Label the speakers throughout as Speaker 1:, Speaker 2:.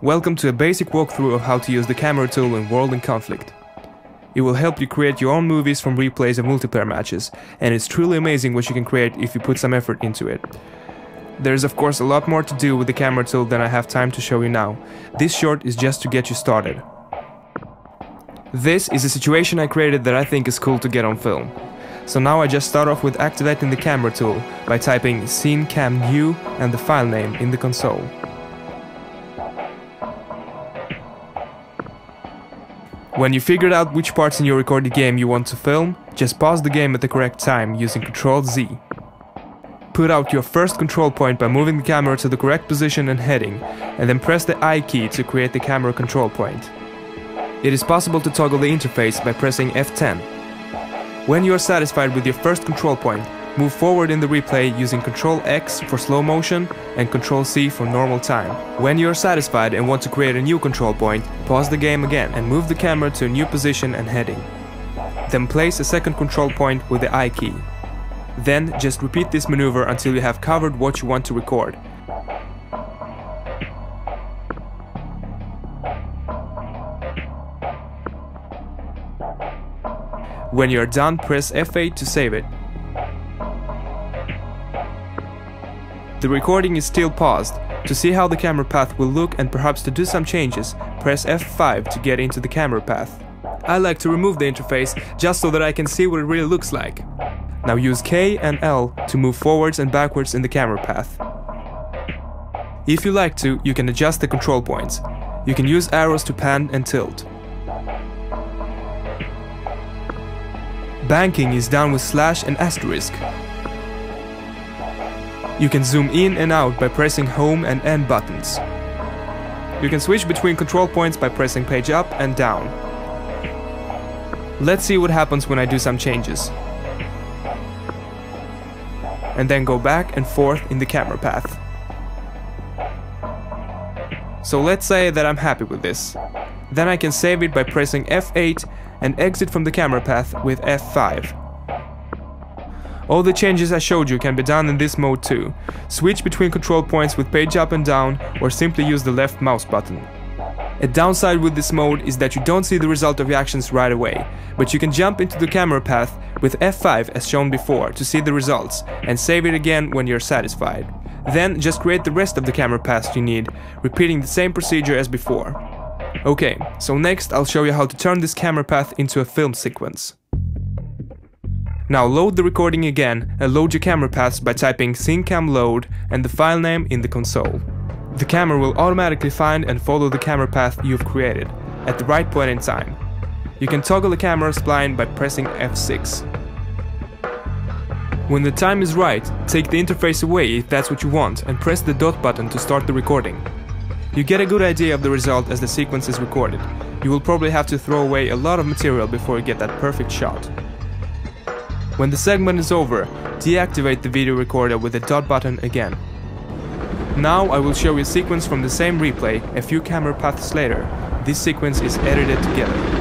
Speaker 1: Welcome to a basic walkthrough of how to use the camera tool in World in Conflict. It will help you create your own movies from replays of multiplayer matches, and it's truly amazing what you can create if you put some effort into it. There is of course a lot more to do with the camera tool than I have time to show you now. This short is just to get you started. This is a situation I created that I think is cool to get on film. So now I just start off with activating the camera tool by typing scene cam new and the file name in the console. When you figured out which parts in your recorded game you want to film, just pause the game at the correct time using Ctrl-Z. Put out your first control point by moving the camera to the correct position and heading, and then press the I key to create the camera control point. It is possible to toggle the interface by pressing F10. When you are satisfied with your first control point, move forward in the replay using Ctrl-X for slow motion and Ctrl-C for normal time. When you are satisfied and want to create a new control point, pause the game again and move the camera to a new position and heading. Then place a second control point with the I key. Then just repeat this maneuver until you have covered what you want to record. When you are done, press F8 to save it. The recording is still paused. To see how the camera path will look and perhaps to do some changes, press F5 to get into the camera path. I like to remove the interface just so that I can see what it really looks like. Now use K and L to move forwards and backwards in the camera path. If you like to, you can adjust the control points. You can use arrows to pan and tilt. Banking is done with slash and asterisk. You can zoom in and out by pressing home and N buttons. You can switch between control points by pressing page up and down. Let's see what happens when I do some changes. And then go back and forth in the camera path. So let's say that I'm happy with this. Then I can save it by pressing F8 and exit from the camera path with F5. All the changes I showed you can be done in this mode too. Switch between control points with page up and down, or simply use the left mouse button. A downside with this mode is that you don't see the result of your actions right away, but you can jump into the camera path with F5 as shown before to see the results, and save it again when you're satisfied. Then just create the rest of the camera paths you need, repeating the same procedure as before. Okay, so next I'll show you how to turn this camera path into a film sequence. Now load the recording again and load your camera paths by typing syncam load and the file name in the console. The camera will automatically find and follow the camera path you've created at the right point in time. You can toggle the camera spline by pressing F6. When the time is right, take the interface away if that's what you want and press the dot button to start the recording. You get a good idea of the result as the sequence is recorded. You will probably have to throw away a lot of material before you get that perfect shot. When the segment is over, deactivate the video recorder with the dot button again. Now I will show you a sequence from the same replay a few camera paths later. This sequence is edited together.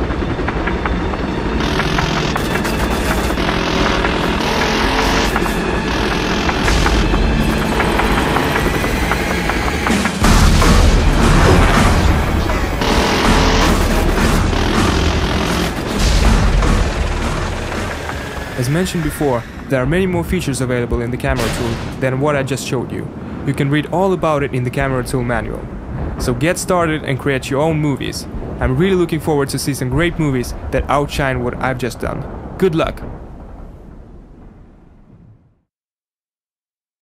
Speaker 1: As mentioned before, there are many more features available in the camera tool than what I just showed you. You can read all about it in the camera tool manual. So get started and create your own movies. I'm really looking forward to see some great movies that outshine what I've just done. Good luck!